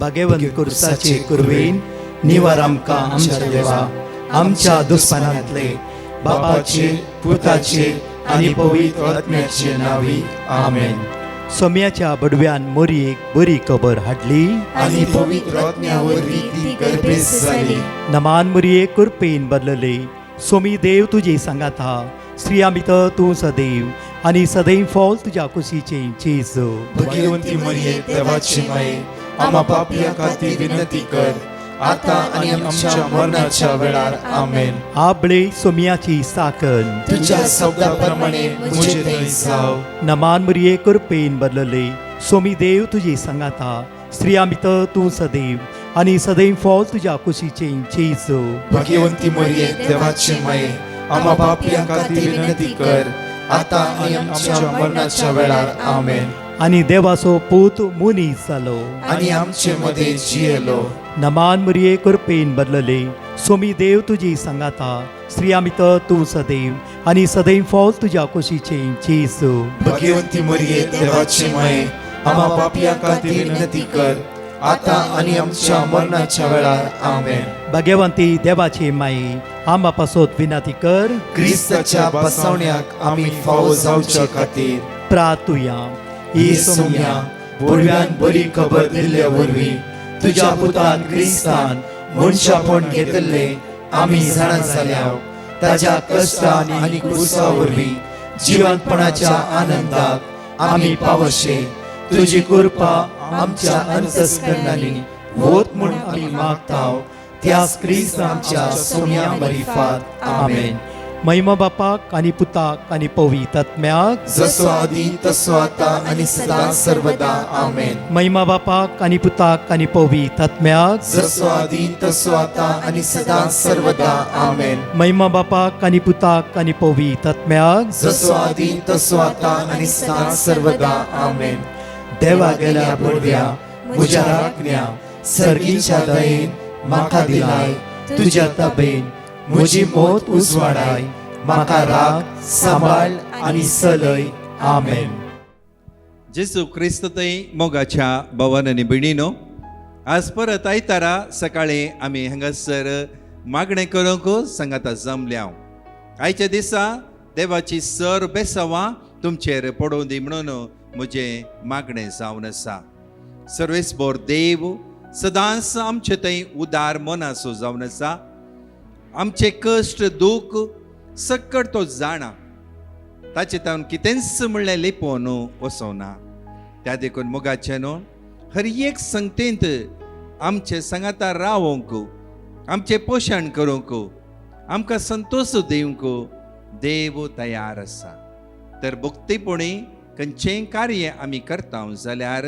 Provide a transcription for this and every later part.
भाग्यवंत कुर्साचे कुरवेन निवार आमकां आमच्या देवा आमच्या दुस्मनांतले बापाचे पुताचे आनी पवित्र आत्म्याचे नावी आमेन. सोम्याच्या बडव्यान मोरयेक बरी खबर हाडली आनी पवित्र आत्म्यावरवी ती गर्भेस जाली. नमान मोरयेक कुरपेन बदलले. सोमी देव तुजे सांगात हा. स्त्रिया भितर तूं सदैव आनी सदैव फॉल तुज्या कुशीचे जेजू. भाग्यवंती मरिये देवाची माये आम्हा पापियां खातीर विनंती कर आता आनी आमच्या मरणाच्या वेळार आमेन. आबळे सोम्याची साकन तुझ्या शब्दाप्रमाणे मुझे थंय जाव. नमान मोरये कुरपेन बदलले. सोमी देव तुजे सांगात हा. स्त्रिया भितर तूं सदैव आनी सदैव फॉल तुज्या कुशीचे जेजू. भाग्यवंती मरिये देवाची माये आम्हा पापियां खातीर विनंती कर आता आनी आमच्या मरणाच्या वेळार आमेन. आनी देवाचो पूत मुनीस जालो. आनी आमचे मध्ये जियेलो. नमान मोरये कुरपेन बदलले. सोमी देव तुजी सांगात हा. स्त्रिया भितर तूं सदैव आनी सदैव फॉल तुज्या कुशीचे जेजू. भाग्यवंती मरिये देवाची माये आम्हा पापियां खातीर विनंती कर आता आनी आमच्या मरणाच्या वेळार आमेन. भाग्यवंती देवाचे माये आंबा पासोत विनंती कर. क्रिस्ताच्या बसवण्याक आमी फावो जावचे खातीर प्रार्थुया. ही सोम्या बडव्यान बरी खबर दिल्ल्या वरवीं तुज्या पुतान क्रिस्तान मनशापण घेतले आमी जाणा जाल्याव ताज्या कश्टान आनी क्रुसा वरवीं जिवंतपणाच्या आनंदाक आमी पावशे. तुजी कृपा आमच्या अंतस्करणांनी होत म्हूण आमी मागताव. त्याच क्रिस्तांच्या सोम्या मरिफात आमेन. महिमा बापाक आनी पुताक आनी पवित्र आत्म्याक जसो आदी तसो आता आनी सदां सर्वदा आमेन. महिमा बापाक आनी पुताक आनी पवित्र आत्म्याक जसो आदी तसो आता आनी सदां सर्वदा आमेन. महिमा बापाक आनी पुताक आनी पवित्र आत्म्याक जसो आदी तसो आता आनी सदां सर्वदा आमेन. देवा गेल्या बडव्या म्हज्या राखण्या सर्गीच्या दयेन म्हाका दिलाय. तुज्या ताबेन म्हजी मोत उजवाडाय. म्हाका राख सांबाळ आनी चलय. आमेन. जेसू क्रिस्ततय मोगाच्या भवन आनी भयणीनो, आज परत आयतारा सकाळी आमी हांगासर मागणें करूंक सांगाता जमल्या. आयच्या दिसा देवाची सर बेसावां तुमचेर पडोवन दी म्हणून म्हजें मागणें जावन आसा. सर्वेस्पोर देव सदांच आमचे थंय उदार मनाचो जावन आसा. आमचे कश्ट दूख सकट तो जाणा. ताचे तावन कितेंच म्हणलें लिपोवन वचोना. त्या देखून मोगाचे न्हू हर एक संगतेंत आमचे सांगाता रावोंक आमचे पोशण करूंक आमकां संतोष दिवंक देव तयार आसा. तर भक्तीपणी खंयचेंय कार्य आमी करता जाल्यार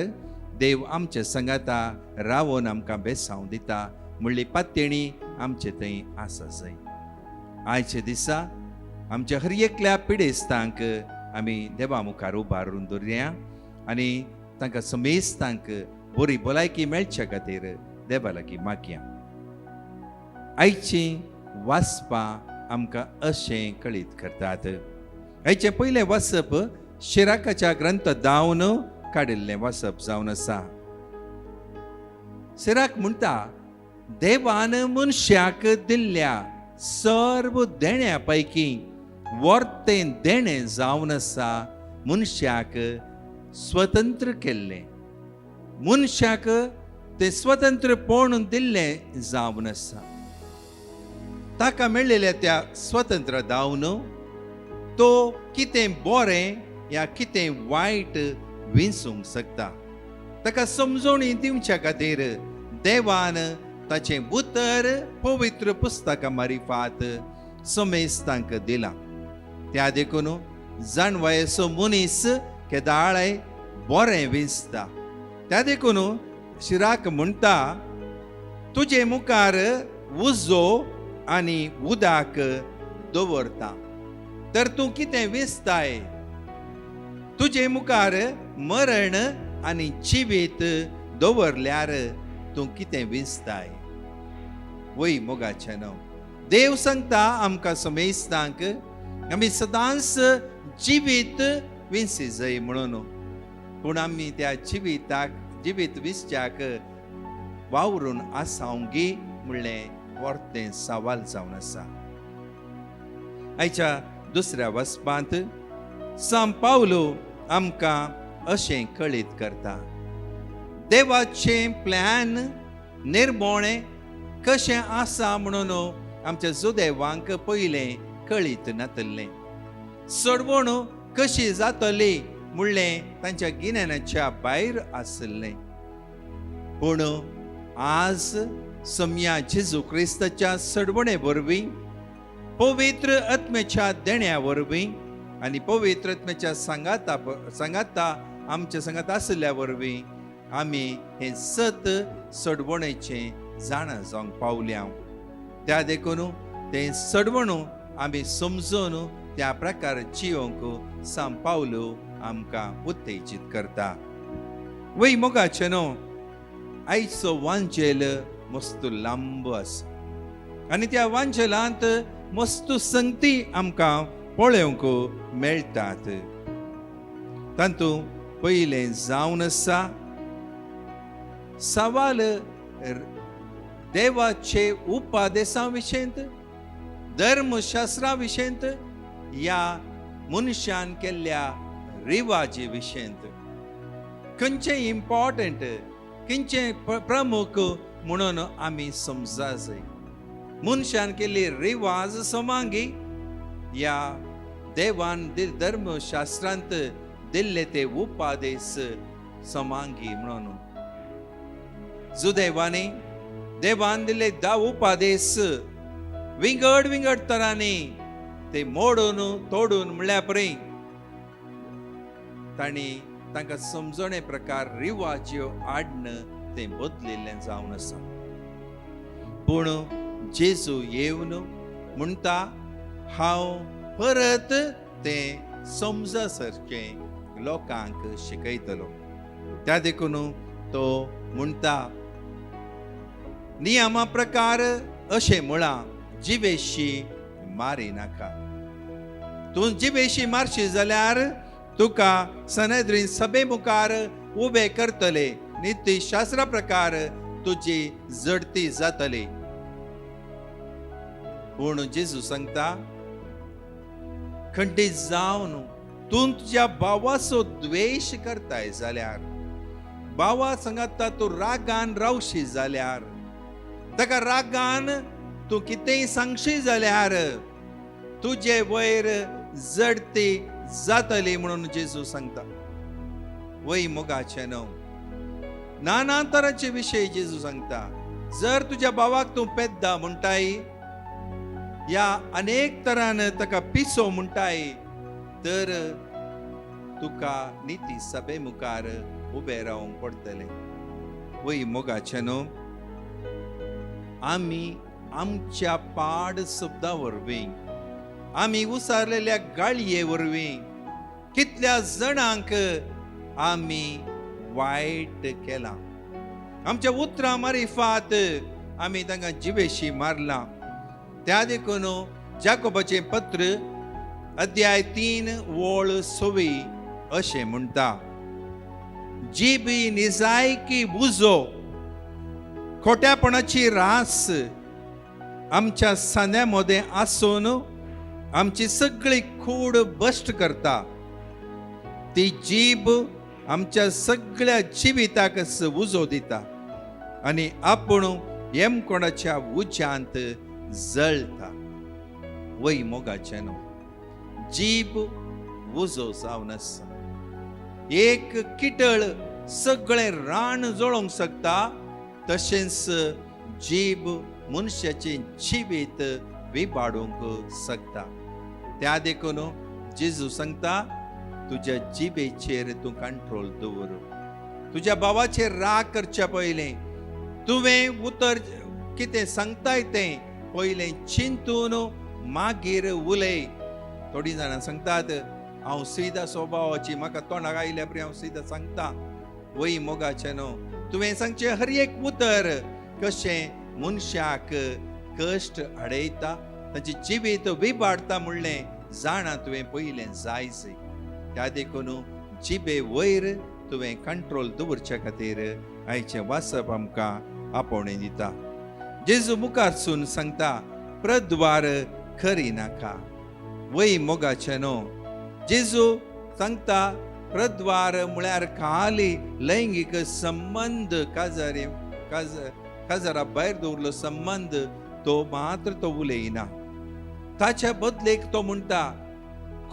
देव आमचे सांगाता रावोन आमकां बेसांव दिता म्हणली पातयणी आमचे थंय आसा जाय. आयचे दिसा आमच्या हर एकल्या पिडेस्तांक आमी देवा मुखार उबारून दवरया आनी तांकां समेस्तांक बरी भलायकी मेळच्या खातीर देवा लागीं मागया. आयची वाचपां आमकां अशें कळीत करतात. आयचें पयलें वाचप शिराकाच्या ग्रंथ दावन काडिल्लें वाचप जावन आसा. शिराक म्हणटा, देवान मनशाक दिल्ल्या सर्व देण्या पैकी वर्तें देणें जावन आसा मनशाक स्वतंत्र केल्लें. मनशाक तें स्वतंत्रपण दिल्लें जावन आसा. ताका मेळिल्ल्या त्या स्वतंत्र दावन तो कितें बरें या कितें वायट विंसूंक शकता. ताका समजोवणी दिवच्या खातीर देवान ताचें उतर पवित्र पुस्तका मारिफात समेस्तांक दिलां. त्या देखून जाणवयेचो मनीस केदाळे बरें विंसता. त्या देखून शिराक म्हणटा, तुजे मुखार उजो आनी उदाक दवरता तर तूं कितें विंसताय. तुजे मुखार मरण आनी जिवीत दवरल्यार तूं कितें विंसताय. वय मोगाचें न्हू. देव सांगता आमकां समेस्तांक आमी सदांच जिवीत विंसी जाय म्हणून. पूण आमी त्या जिवीत विंसच्याक वावरून आसावंगी म्हणलें व्हरतें सवाल जावन आसा. आयच्या दुसऱ्या वचपांत सांत पावलो आमकां अशें कळीत करता. देवाचें प्लॅन निर्मोळें कशें आसा म्हणून आमच्या सुदैवांक पयलें कळीत नातलें. सोडवण कशी जातली म्हणलें तांच्या गिन्यानाच्या भायर आसलें. पूण आज सम्या जेजू क्रिस्ताच्या सडवणे वरवीं, पवित्र आत्म्याच्या देण्या वरवीं आनी पवित्र आत्म्याच्या सांगाता आमच्या सांगात आसल्या वरवीं आमी हे सत सडवणेचें जाणा जावंक पावल्या. त्या देखून तें सडवण आमी समजून त्या प्रकार जियोंक सांत पावलो आमकां उत्तेजीत करता. वय मोगाचे न्हू, आयचो वांजेल मस्त लांब आसा आनी त्या वांजेलांत मस्त संगती आमकां पळोवंक मेळटात. तातूंत पयलें जावन आसा सवाल देवाचे उपादेसा विशयंत, धर्मशास्त्रा विशयंत, या मनशान केल्ल्या रिवाजी विशयंत. खंयचे इम्पॉर्टंट, खंयचे प्रमुख म्हणून आमी समजा जाय. मनशान केल्ली रिवाज समांगी या देवान धर्मशास्त्रांत दिल्ले ते उपादेश समांगी म्हणून. सुदैवाने देवान दिले 10 उपादेश विंगड विंगड तरांनी ते मोडून तोडून म्हणल्या परी तांणी तांकां समजणे प्रकार रिवाज्यो हाडन ते बदलिल्लें जावन आसा. पूण जेजू येवन म्हणटा हांव परत तें समजा सारकें लोकांक शिकयतलो. त्या देखून तो म्हणटा नियमा प्रकार अशें म्हणा जिवेशी मारी नाका. तूं जिवेशी मारशी जाल्यार तुका सनेद्रीन सभे मुखार उबे करतले, नित्य शास्त्रा प्रकार तुजी जडती जातली. पूण जेजू सांगता खंडीत जावन तूं तुज्या भावाचो द्वेश करताय जाल्यार, भावा सांगता तूं रागान रावशी जाल्यार, ताका रागान तूं कितेंय सांगशी जाल्यार तुजे वयर जडती जातली म्हणून जेजू सांगता. वय मोगाचे न्हू, नाना तरांचे विशय जेजू सांगता. जर तुज्या भावाक तूं पेद्दा म्हणटाय या अनेक तरान ताका पिसो म्हणटाय तर तुका निती सभे मुखार उबे रावंक पडटलें. वय मोगाचे न्हू, आमी आमच्या पाड शब्दा वरवीं, आमी उसारलेल्या गाळये वरवीं कितल्या जाणांक आमी वायट केलां. आमच्या उतरां मारिफात आमी तांकां जिवेशी मारलां. त्या देखून जाकोबाचें पत्र अध्याय 3 वळ 6 अशें म्हणटा जीबी निजायकी बुजो खोट्यापणाची रास आमच्या सान्यामध्ये आसून आमची सगळी कूड बश्ट करता. ती जीब आमच्या सगळ्या जिविताक उजो दिता आनी आपूण येमकोणाच्या उज्यांत जळटा. वय मोगाचे न्हू, जीब उजो जावन आसा. एक किटळ सगळे रान जळोवंक शकता, तशेंच जीब मनशाचे जिवीत विबाडूंक शकता. त्या देखून जेजू सांगता तुज्या जिबेचेर तूं कंट्रोल दवर. तुज्या भावाचेर राग करच्या पयलें तुवें उतर कितें सांगताय तें पयलें चिंतून मागीर उलय. थोडीं जाणां सांगतात हांव सिदा स्वभावाची, म्हाका तोंडाक आयल्या परी हांव सिदा सांगता. वय मोगाचें न्हू, तुवें सांगचें हर एक उतर कशें मनशाक कश्ट हाडयता, ताची जिवीत विबाडता म्हणलें जाणा तुवें पयलें जायचें. त्या देखून जिबे वयर तुवें कंट्रोल दवरचे खातीर आयचें वाचप आमकां आपोवणें दिता. जेजू मुखारसून सांगता, प्रद्वार खरी नाका. वय मोगाचे न्हू. जेजू सांगता, प्रद्वार म्हळ्यार खाली लैंगिक संबंध, काजरा भायर दवरलो संबंध तो मात्र तो उलयना. ताच्या बदलेक तो म्हणटा,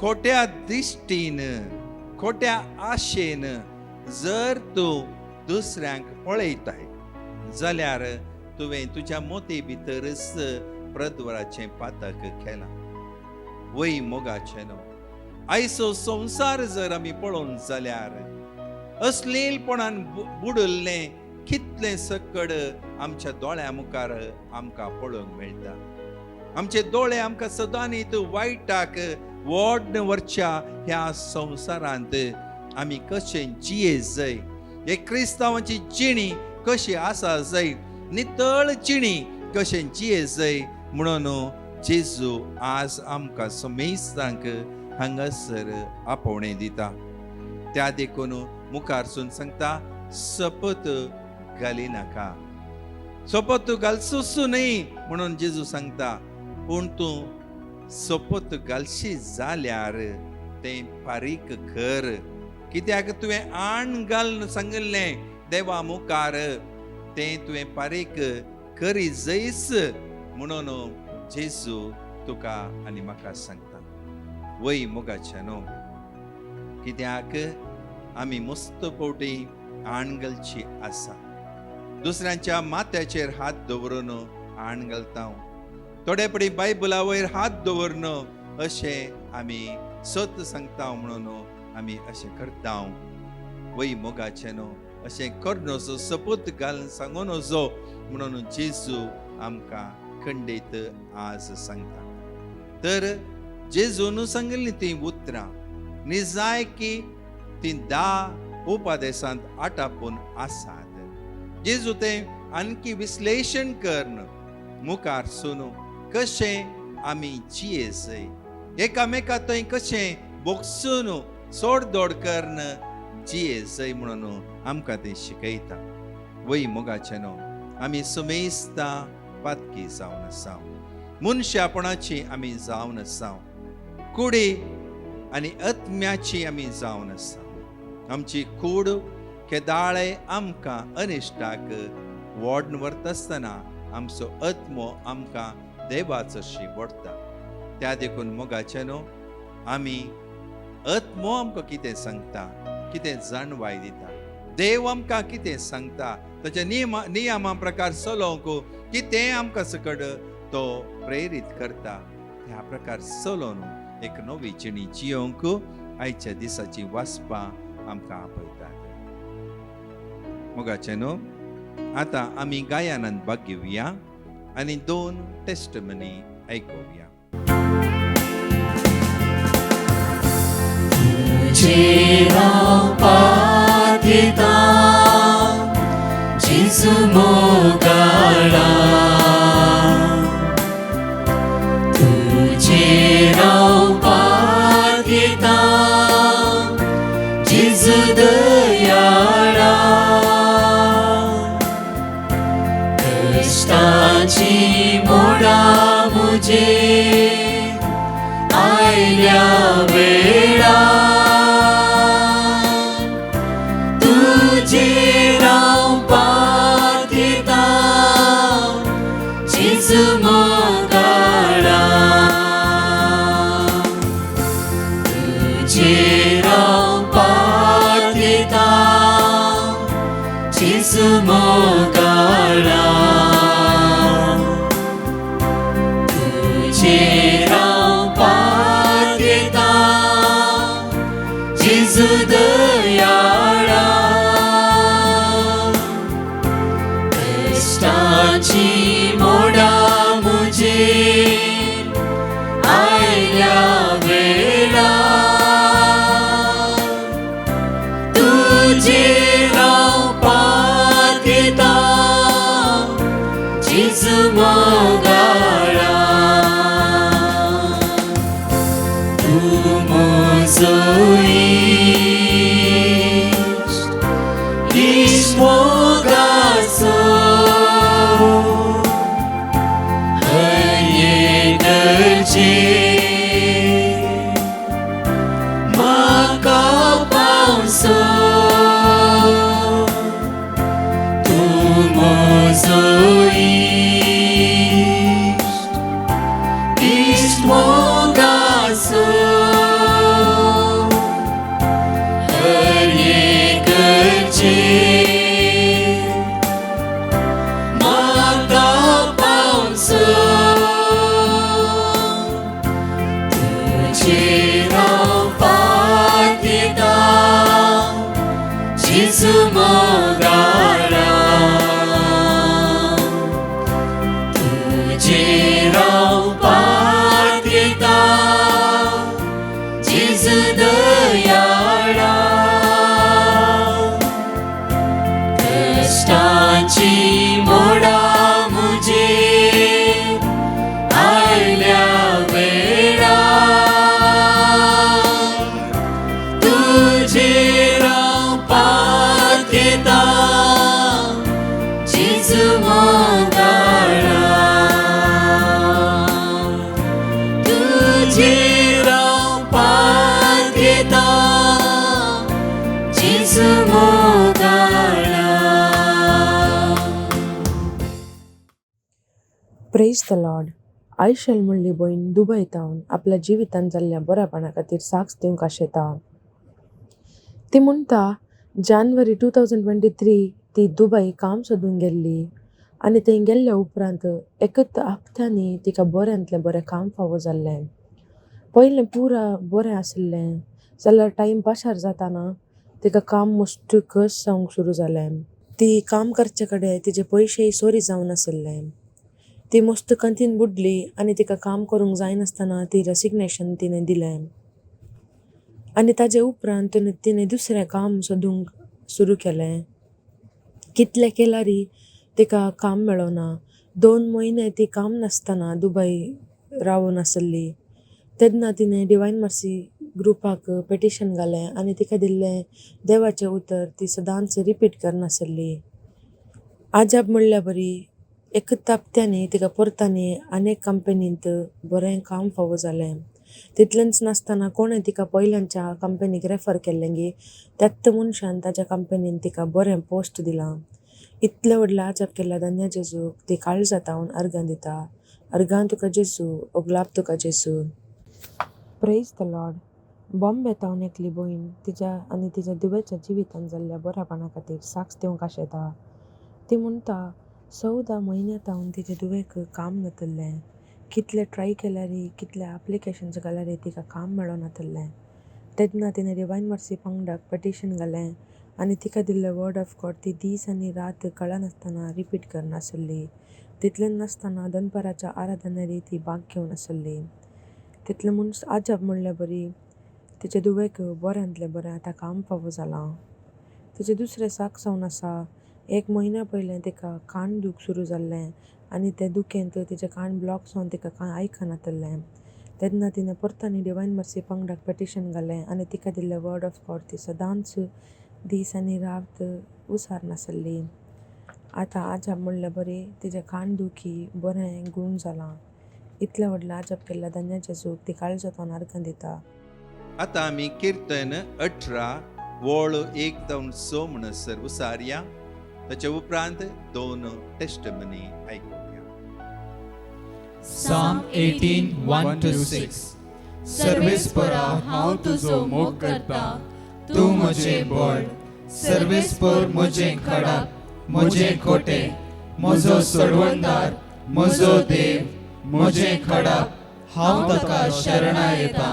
खोट्या दिश्टीन, खोट्या आशेन जर तूं दुसऱ्यांक पळयताय जाल्यार तुवें तुज्या मोते भितरच प्रद्वाराचें पातक केलां. वय मोगाचें न्हू. आयचो संवसार जर आमी पळोवन जाल्यार अश्लीलपणान बुडल्लें कितलें सकड आमच्या दोळ्या मुखार आमकां पळोवंक मेळटा. आमचे दोळे आमकां सदांच वायटाक वोडन वरच्या ह्या संवसारांत आमी कशें जिये जाय, हे क्रिस्तांवांची जिणी कशी आसा जाय, नितळ जिणी कशें जिये जाय म्हणून जेजू आज आमकां समेस्तांक हांगासर आपोवणें दिता. त्या देखून मुखारसून सांगता, सपत घाली नाका. सपत घालसूच न्ही म्हणून जेजू सांगता, पूण तूं सपत घालशी जाल्यार तें फारीक कर. कित्याक तुवें आण घालून सांगिल्लें देवा मुखार तें तुवें फारीक करी जैस म्हणून जेजू तुका आनी म्हाका सांगता. वय मोगाचें न्हू. कित्याक आमी मस्त पोवटी आण घालची आसा. दुसऱ्यांच्या माथ्याचेर हात दवरून आण घालता. थोडे पडी बायबला वयर हात दवरन अशें आमी सत सांगता म्हणून आमी अशें करता. वय मोगाचें न्हू. अशें कर नजो, सपूत घालून सांगून नजो म्हणून जेजू आमकां खंडीत आज सांगता. तर जेजून सांगिल्लीं ती उतरां निजाय की ती 10 उपदेशांत आटापून आसात. जेजू तें आणकी विश्लेशण करन मुखार सुनू कशें आमी जिये जाय, एकामेका थंय कशें बोगसून सोडदोड करन जिये जाय म्हणून आमकां तें शिकयता. वय मोगाचें न्हू. आमी समेस्ता पातकी जावन आसा. मनशापणाची आमी जावन आसा. कुडी आनी आत्म्याची आमी जावन आसा. आमची कूड केदाळे आमकां अनिश्टाक वोडन व्हरता आसतना आमचो आत्मो आमकां देवाचशी वोडटा. त्या देखून मोगाचें न्हू. आमी आत्मो आमकां कितें सांगता, कितें जाणवाय दिता, देव आमकां कितें सांगता, ताच्या नियमा प्रकार चलोवंक कितें आमकां सकड तो प्रेरीत करता, ह्या प्रकार चलोवन एक नवी जिणी जियोंक आयच्या दिसाची वाचपां आमकां आपयतात. मोगाचें न्हू. आतां आमी गायनांत भाग घेवया आनी 2 टेस्टमनी आयकुया. जेजू मोगाळा तुजे रावपाक येता. जेजू दयाळा कश्टाची मोडा मुजे आयल्या वेळा. जेजू मोगाळा तुजे रावपाक येता. जेजू मोगाळा तुजे रावपाक येता. जेजू दयाळा कश्टाची मोडा मुजे आयल्या वेळा. तुजे रावपाक येता. जेजू मोगाळा तूं म्हजो इश्ट मोगाचो. Praise the Lord. आयशल म्हणली भयण दुबयतावन आपल्या जिवितान जाल्ल्या बऱ्यापणा खातीर साक्ष दिवंक आशेता. ती म्हणटा जानेवारी 2023 ती दुबय काम सोदून गेल्ली आनी थंय गेल्ल्या उपरांत एकच हप्त्यांनी तिका बऱ्यांतलें बरें काम फावो जाल्लें. पयलें पुरा बरें आशिल्लें जाल्यार टायम पाशार जाताना तिका काम मस्त कस जावंक सुरू जालें. ती काम करचे कडेन तिचे पयशेय सोरी जावन आशिल्लें. ती मस्त कंतीन बुडली आनी तिका काम करूंक जायनासतना ती रेसिग्नेशन तिणें दिलें आनी ताजे उपरांत तिणें दुसरें काम सोदूंक सुरू केलें. कितलें केल्यारय तिका काम मेळोना. 2 म्हयने ती काम नासतना दुबय रावून आसली. तेन्ना तिणें डिवायन मर्सी ग्रुपाक पेटिशन घालें आनी तिका दिल्लें देवाचें उतर ती सदांच रिपीट करनासली. आजाप म्हणल्या बरी एकच हप्त्यांनी तिका परतांनी अनेक कंपनींत बरें काम फावो जालें. तितलेंच नासतना कोणें तिका पयल्यांच्या कंपनीक रेफर केल्लें गी त्याच मनशान ताच्या कंपनीन तिका बरें पोस्ट दिलां. इतलें व्हडलें आजाप केल्ल्या धन्य जेजूक ती काळजांतावन अर्गां दिता. अर्गां तुका जेजू, ओगलाप तुका जेजू. Praise the Lord. बॉम्बेतावन एकली भयण तिच्या आनी तिच्या दुबयच्या जिवितान जाल्ल्या बऱ्यापणा खातीर साक्ष दिवंक आशेता. ती म्हणटा 14 म्हयन्यांतावन तिचे दुबयक काम नातल्लें. कितले ट्राय केल्यारय कितले एप्लिकेशन्स घाल्यारय तिका काम मेळोनातल्लें. तेन्ना तिणें डिवायन मर्सी पंगडाक पेटिशन घालें आनी तिका दिल्लें वर्ड ऑफ गॉड ती दीस आनी रात कळनासतना रिपीट करनासली. तितलें नासतना दनपाराच्या आराधनेरी ती भाग घेवन आसली. तितलें मनीस आजाप म्हणल्या बरी तिचे दुबयक बऱ्यांतलें बरें आतां काम फावो जालां. तिचें दुसरें साक्ष जावन आसा 1 म्हयन्या पयलें तिका कान दूख सुरू जाल्लें आनी ते दुखेंत तिचें कान ब्लॉक जावन तिका कांय आयकनातल्लें. तेन्ना तिणें परतांनी डिवायन मर्सी पंगडाक पेटिशन घालें आनी तिका दिल्लें वर्ड ऑफ गॉड ती सदांच दीस आनी रात उसारनासली. आतां आजाप म्हणल्या बरी तिचें कान दुखी बरें गूण जालां. इतलें व्हडलें आजाप केल्ल्या धन्य जेजूक ती काळजांतावन अर्गां दिता. आतां आमी कीर्तन 18 वळ 1-6 म्हणसर उसारया. ताचे उपरांत 2 टेस्टमनी आयकुया. Psalm 18, 1-6. सर्वेस्परा हांव तुजो मोग करता, तूं म्हजें बळ. सर्वेस्पर म्हजें खडाप, म्हजें कोटे, म्हजो सोडवणदार, म्हजो देव, म्हजें खडाप. हांव ताका शरणा येता.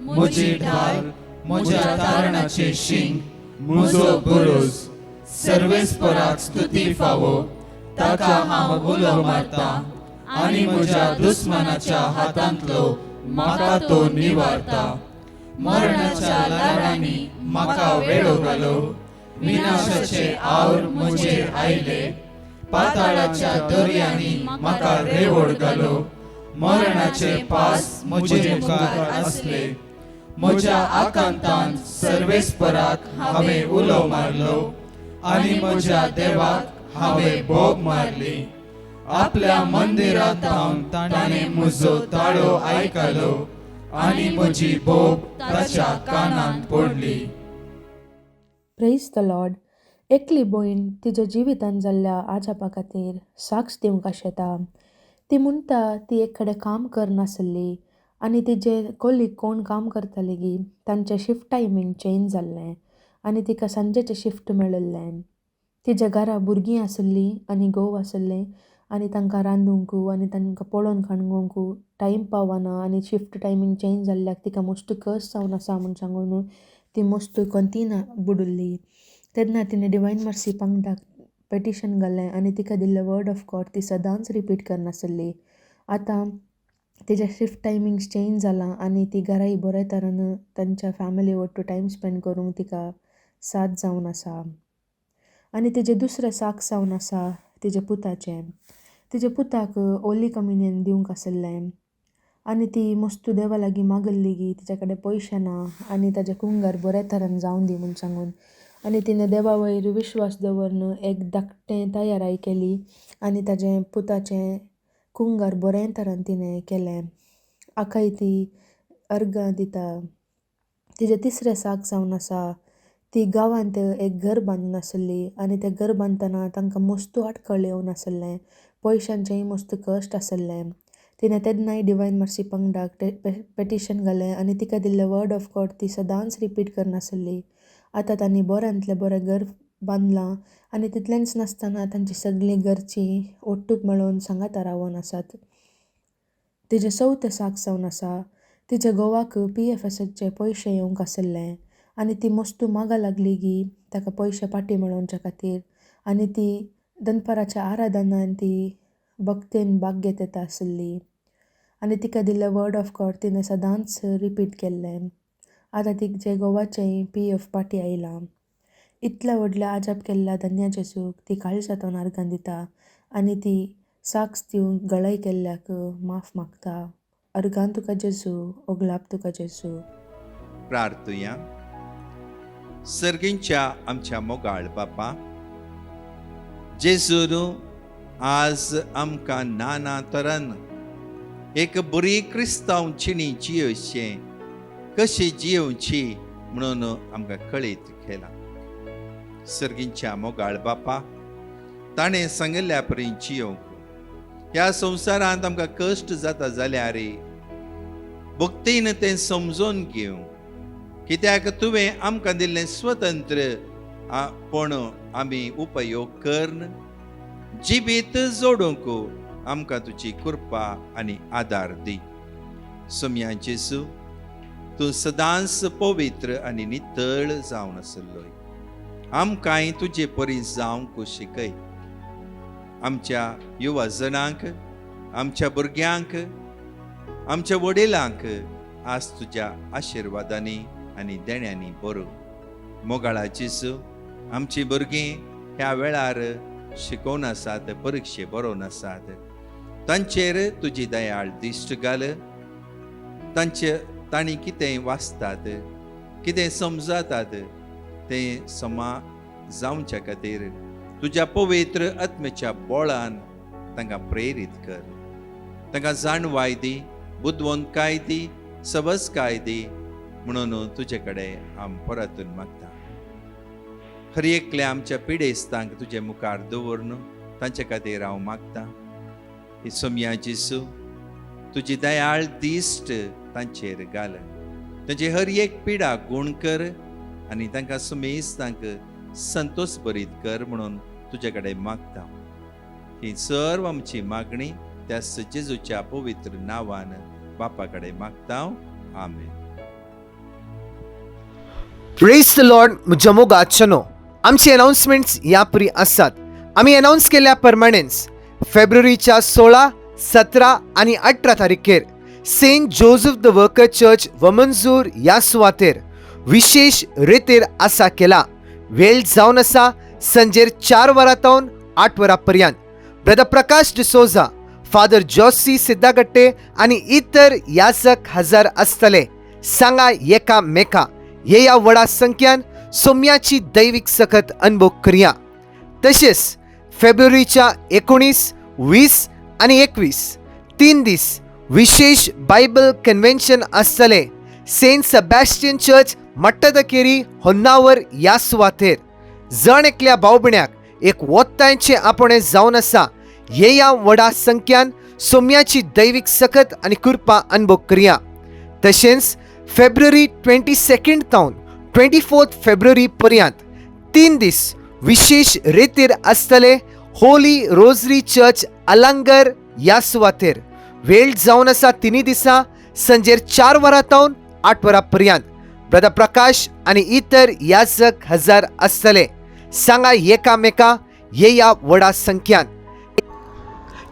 म्हजी ढाल, म्हज्या तारणाचें शिंग, म्हजो बुरूज. सर्वेस्पराक स्तुती फावो, ताका हांव उलो मारता आनी म्हज्या दुस्मनाच्या हातांतलो म्हाका तो निवारता. मरणाच्या लाडांनी म्हाका वेळो घालो, विनाशाचे आवर म्हजेर आयले. पाताळाच्या दर्यांनी म्हाका रेवोड घालो, मरणाचे पास म्हजे मुखार आसले. म्हज्या आकांतांत सर्वेस्पराक हांवें उलो मारलो आनी म्हज्या देवाक हांवें बोब मारली. आपल्या मंदिरांत रावन ताणें म्हजो ताळो आयकलो आनी म्हजी बोब ताच्या कानांत पडली. Praise the Lord. एकली भयण तिच्या जिवितान जाल्ल्या आजापा खातीर साक्ष दिवंक आशेता. ती म्हणटा ती एक कडेन काम करनासली आनी तिचे कोलीग कोण काम करताली गी तांचें शिफ्ट टायमींग चेंज जाल्लें आनी तिका सांजेचें शिफ्ट मेळिल्लें. तिच्या घरा भुरगीं आसलीं आनी घोव आसलें आनी तांकां रांदूंक आनी तांकां पळोवन खाणगूंक टायम पावना आनी शिफ्ट टायमींग चेंज जाल्ल्याक तिका मस्त कस जावन आसा म्हूण सांगून ती मस्त कंतीन बुडिल्ली. तेन्ना तिणें डिवायन मर्सी पंगडाक पेटिशन घालें आनी तिका दिल्लें वर्ड ऑफ गॉड ती सदांच रिपीट करनासली. आतां तिच्या शिफ्ट टायमिंग्स चेंज जालां आनी ती घराय बरे तरेन तांच्या फॅमिली वट्ट टायम स्पेंड करूंक तिका साथ जावन आसा. आनी तिजें दुसरें साक्ष जावन आसा तिच्या पुताचें. तिच्या पुताक ओली कम्युनियन दिवंक आसलें आनी ती मस्त देवा लागीं मागल्ली गी तिच्या कडेन पयशे ना आनी ताजें कुंगार बरे तरेन जावन दी म्हूण सांगून. आनी तिणें देवा वयर विश्वास दवरून एक धाकटें तयाराय केली आनी ताजें पुताचें कुंगार बरें तरेन तिणें केलें. आखाय ती अर्गां दिता. तिजें तिसरें साक्ष जावन आसा ती गांवांत एक घर बांदून आसली आनी तें घर बांदतना तांकां मस्तू आडखळ येवन आसलें पयशांचेय मस्त कश्ट आसलें. तिणें तेन्नाय डिवायन मर्सी पंगडाक पेटिशन घालें आनी तिका दिल्लें वर्ड ऑफ गॉड ती सदांच रिपीट करनासली. आतां तांणी बऱ्यांतलें बरें घर बांदलां आनी तितलेंच नासतना तांची सगळीं घरचीं ओट्टूक मेळून सांगाता रावून आसात. तिजें 4थें साक जावन आसा. तिच्या घोवाक PFSचे पयशे येवंक आसले आनी ती मस्तू मागा लागली की ताका पयशे पाटी मेळोवचे खातीर. आनी ती दनपाराच्या आराधनान ती भक्तेन भाग घेत येता आसली आनी तिका दिल्लें वर्ड ऑफ गॉड तिणें सदांच रिपीट केल्लें. आतां तिचे घोवाचेंय PF पाटी आयलां. इतल्या व्हडल्या आजाप केल्ल्या धन्य जेजूक ती काळजांतून अर्गां दिता आनी ती साक्स दिवंक गळय केल्ल्याक माफ मागता. अर्गां तुका जेजू, ओगलाप तुका जेजू. प्रार्थुया. सर्गींच्या आमच्या मोगाळ बापा, जेजून आज आमकां नाना तरान एक बरी क्रिस्तांव जिणी जियोचें कशी जियोवची म्हणून आमकां कळीत केला. सर्गींच्या मोगाळ बापा, ताणें सांगिल्ल्या परी जियोवंक ह्या संवसारांत आमकां कश्ट जाता जाल्यार भक्तीन तें समजून घेवंक, कित्याक तुवें आमकां दिल्लें स्वतंत्र पण आमी उपयोग करन जिबीत जोडूंक आमकां तुजी कृपा आनी आदार दी. सोम्या जेजू, तूं सदांच पवित्र आनी नितळ जावन आसलोय. आमकांय तुजे परी जावंक शिकय. आमच्या युवा जनांक, आमच्या भुरग्यांक, आमच्या वडिलांक आज तुज्या आशिर्वादांनी आनी देण्यांनी भरू. मोगाळा जेजू, आमची भुरगीं ह्या वेळार शिकोवन आसात, परिक्षे बरोवन आसात. तांचेर तुजी दयाळ दिश्ट घाल. तांणी कितें वाचतात, कितें समजतात तें समा जावच्या खातीर तुज्या पवित्र आत्म्याच्या बोळान तांकां प्रेरीत कर. तांकां जाणवाय दी, बुद्वंतकाय दी, सबजकाय दी म्हणून तुजे कडेन हांव परतून मागता. हर एकल्या आमच्या पिडेस्तांक तुजे मुखार दवरून तांचे खातीर हांव मागता. ही सोम्या जेजू, तुजी दयाळ दिश्ट तांचेर घाल. तांची हर एक पिडा गुण कर आनी तांकां सुमेस्तांक संतोष भरीत कर म्हणून तुजे कडेन मागता. ही सर्व आमची मागणी त्या जेजूच्या पवित्र नांवान बापा कडेन मागता. आमेन. Praise the Lord. म्हज्या मोगाचनो आमचे अनाउन्समेंट्स ह्या परी आसात. आमी अनाउन्स केल्या प्रमाणेच फेब्रुवारीच्या 16, 17 आनी 18 तारखेर saint Joseph the worker church Vamanjoor ह्या सुवातेर विशेष रितीर आसा केला. वेळ जावन आसा संजेर 4 वरांतावन 8 वरां पर्यंत. ब्रदर प्रकाश डिसोजा, फादर जोसी सिद्धागट्टे आनी इतर याजक हजर आसतले. सांगा एकामेका हे या व्हडा संख्यान सोम्याची दैवीक सखत अनुभव करया. तशेंच फेब्रुवारीच्या 19, 20 आनी 21 3 दीस विशेष बायबल कन्व्हेन्शन आसतले सेंट सेबॅस्टियन चर्च मट्टदकेरी होन्नावर ह्या सुवातेर. जण एकल्या भाव भयण्याक एक वोत्तांचे आपणे जावन आसा. हे या व्हडा संख्यान सोम्याची दैवीक सखत आनी कृपा अनुभव करया. तशेंच फेब्रुवारी 22 तावन 24 फेब्रुवारी पर्यंत 3 दीस विशेष रितीर आसतले होली रोजरी चर्च अलंगर ह्या सुवातेर. वेळ जावन आसा 3 दिसां संजेर 4 वरांतावन 8 वरां पर्यंत. ब्रदर प्रकाश आनी इतर याजक हजर आसतले. सांगा एकामेका हे या व्हडा संख्यान.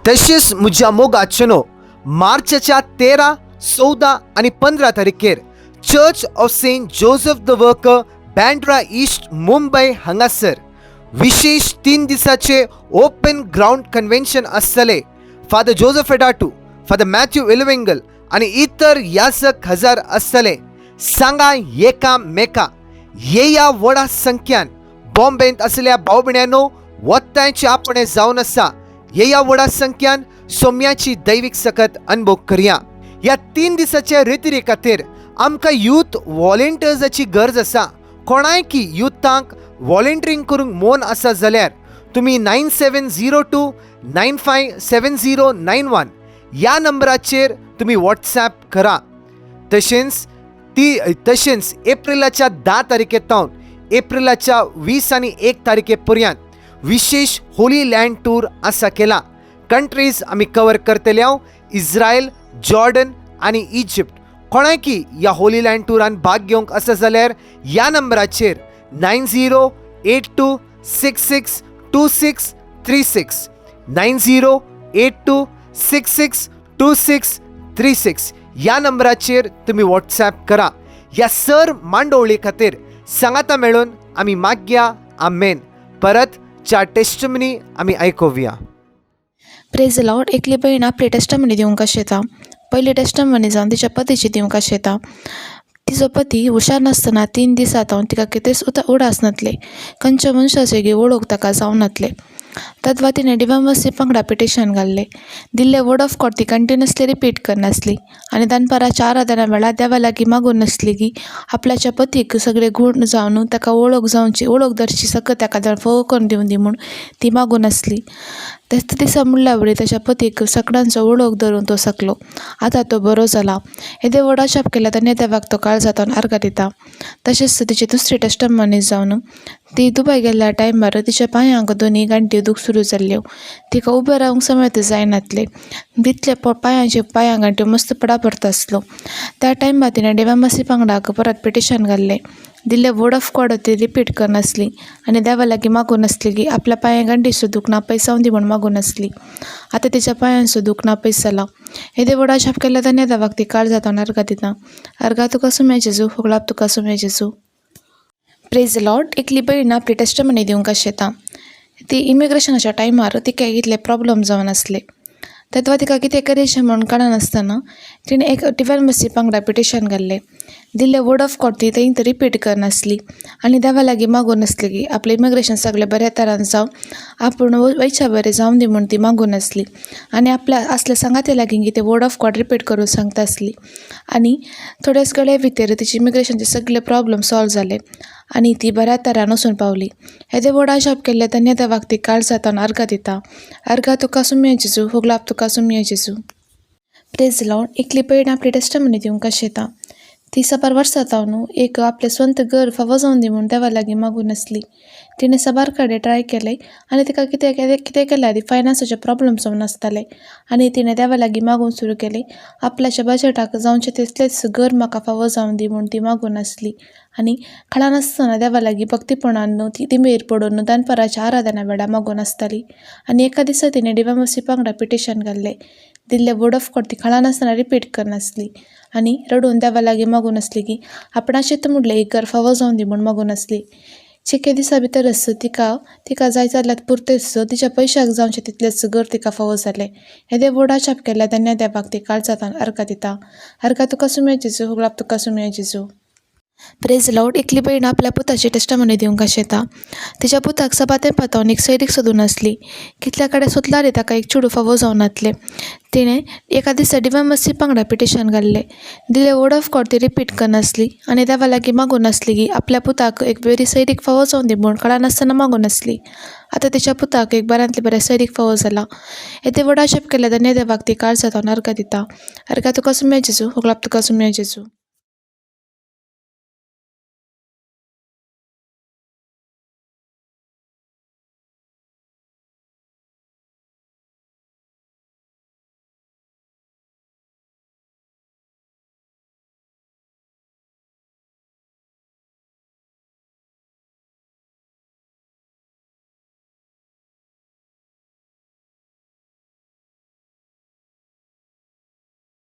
तशेंच म्हज्या मोगाचनो मार्चाच्या 13, 14 आनी 15 तारखेर church of Saint Joseph the worker Bandra east Mumbai हांगासर विशेष 3 दिसाचे ओपन ग्राउंड कन्व्हेन्शन आसतले. Father Joseph Edattu, father Matthew Ilavengal आनी इतर याजक हजर आसतले. सांगा एकामेका हे या व्हडा संख्यान बॉम्बेंत असलेल्या भाव भयण्यांनो वत्तांचे आपणे जावन आसा. हे या व्हडा संख्यान सोम्याची दैवीक सखत अनुभव करया. ह्या 3 दिसाच्या रितीरे खातीर आमकां यूथ व्हॉलेंटियर्साची गरज आसा. कोणाय की युथांक व्हॉलेंटियरींग करूंक मोन आसा जाल्यार तुमी 9702 957091 ह्या नंबराचेर तुमी व्हॉट्सॲप करा. तशेंच एप्रिलाच्या 10 तारखेतावन एप्रिलाच्या 20 आनी 1 तारखे पर्यंत विशेष होली लँड टूर आसा केला. कंट्रीज आमी कवर करतले हांव इस्रायल, जॉर्डन आनी इजिप्त. कोणायकी ह्या होली लँड टुरान भाग घेवंक आसा जाल्यार ह्या नंबराचेर 9082662636 9082662636 ह्या नंबराचेर तुमी व्हॉट्सॲप करा. ह्या सर मांडोवळे खातीर सांगाता मेळून आमी मागया. आमेन. परत च्या टेस्टमनी आमी आयकुया. Praise Lord. एकली बहीण आपली टेस्टमनी दिवंक येता. पयली टेस्टमनी जावन तिच्या पतीची दिवंक येता. तिचो पती हुशार नासतना 3 दिसांतावन तिका कितेंच उडास नासले. खंयच्या मनशाचे वळख ताका जावं नासले. तद्वा तिणें डिवोर्स पंगडा पिटिशन घाल्ले. दिल्ले वर्ड ऑफ गॉड ती कंटिन्युअसली रिपीट करनासली आनी दनपाराच्या आराधना वेळार देवा लागीं मागून नासली की आपल्याच्या पतीक सगळे गूण जावन ताका वळख दर्शी सकत ताका फोव करून दिवन दी म्हूण ती मागून नासली. तेच दिसा म्हणल्या वरी ताच्या पतीक सगळ्यांचो वळख धरून तो सकलो. आतां तो बरो जाला. येदे वडा शाप केल्या तेन्ना देवाक तो काळ जातावन अर्घ दिता. तशेंच तिची दुसरी टेस्टमनी जावन ती दुबय गेल्ल्या टायमार तिच्या पांयांक दोनी गांठी दूख सुरू जाल्ल्यो. तिका उबें रावंक समेत जायनासले. तितले पांयां गांठ्यो मस्त पडत आसलो. त्या टायमार तिणें डिवोर्स पंगडाक परत पिटिशन घाल्लें. दिल्ले वर्ड ऑफ गॉड ती रिपीट करनासली आनी देवा लागीं मागून नासली की आपल्या पांयां गांठीचो दूख नापयस जावं दी म्हूण मागून नासली. आतां तिच्या पांयांचो दूख नापयस जाला. येदे वडा शाप केल्या तेन्ना देवाक ती काळ जातावन अर्घ दिता. अर्घा तुका सुमे जेजू, फोगलाप तुका सुमे जेजू. Praise Lord. एकली बहीण आपली टेस्टमनी दिवंक येता. ती इमिग्रेशनाच्या टायमार तिका इतले प्रॉब्लेम जावन आसले. तेद्वा तिका कितें करचें म्हूण कळनासतना तिणें एक डिवोर्स पंगडा पिटिशन घाल्लें. दिल्ले वर्ड ऑफ गॉड ती थंय रिपीट करनासली आनी देवा लागीं मागून नासली की आपलें इमिग्रेशन सगळें बऱ्या तरान जावं आपूण वयच्या बरें जावं दी म्हूण ती मागून नासली आनी आपल्या असल्या सांगाते लागीं की ते वर्ड ऑफ गॉड रिपीट करून सांगता आसली. आनी थोडेच वेळे भितर तिची इमिग्रेशनचे सगळे प्रॉब्लेम सॉल्व जाले आनी ती बऱ्या तरान वचून पावली. येदे वडा शाप केले तेन्ना देवाक ती काळ जातावन अर्घ दिता. अर्घ तुका सुमये जेजू, फोगलाप तुका सुमये जेजू. Praise Lord. एकली बहीण आपली टेस्टमनी दिवंक येता. ती 7 वर्सां जावन एक आपलें स्वंत घर फावो जावन दी म्हूण देवा लागीं मागून नासली. तिणें साबार कडेन ट्राय केलें आनी तिका कितें केल्यार ती फायनान्साचे प्रॉब्लेम जावन आसताले आनी तिणें देवा लागीं मागून सुरू केलें. आपल्याच्या बजेटाक जावचें तितलेंच घर म्हाका फावो जावन दी म्हूण ती मागून नासली आनी खळा नासतना देवा लागीं भक्तीपणान ती तिंबेर पडून दनपाराच्या आराधना वेळार मागून आसताली. आनी एका दिसा तिणें डिवोर्स पंगडा पिटिशन घाल्लें. दिल्ले वर्ड ऑफ गॉड ती खळा नासतना रिपीट करनासली आनी रडून देवा लागीं मागून आसली की आपणाचें म्हणलें एक घर फावो जावन दी म्हूण मागून आसली. चिके दिसा भितरच तिका जाय जाल्यार पुरतेच तिच्या पयशाक जावचें तितलेंच घर तिका फावो जालें. येदे वडा शाप केल्या तेन्ना देवाक ती काळ जातावन अर्घ दिता. अर्घ तुका सुमये जेजू, फोगलाप तुका सुमये जेजू. Praise Lord. एकली बहीण आपल्या पुताची टेस्टमनी दिवंक येता. तिच्या पुताक सबातें पातावन एक सैरीक सोदून आसली. कितल्या कडेन सोदल्यार ताका एक चेडूं फावो जावन नासलें. तिणें एका दिसा डिवोर्स पंगडा पिटिशन घाल्लें. दिल्ले वर्ड ऑफ गॉड ती रिपीट करनासली आनी देवा लागीं मागून नासली की आपल्या पुताक एक बरी सैरीक फावो जावन दी म्हूण कळा नासतना मागून नासली. आतां तिच्या पुताक एक बऱ्यांतले बरें सैरीक फावो जाला. येदे वडा शाप केल्या तेन्ना देवाक ती काळ जातावन अर्घ दिता. अर्घ तुका सुमये जेजू, फोगलाप तुका सुमये जेजू.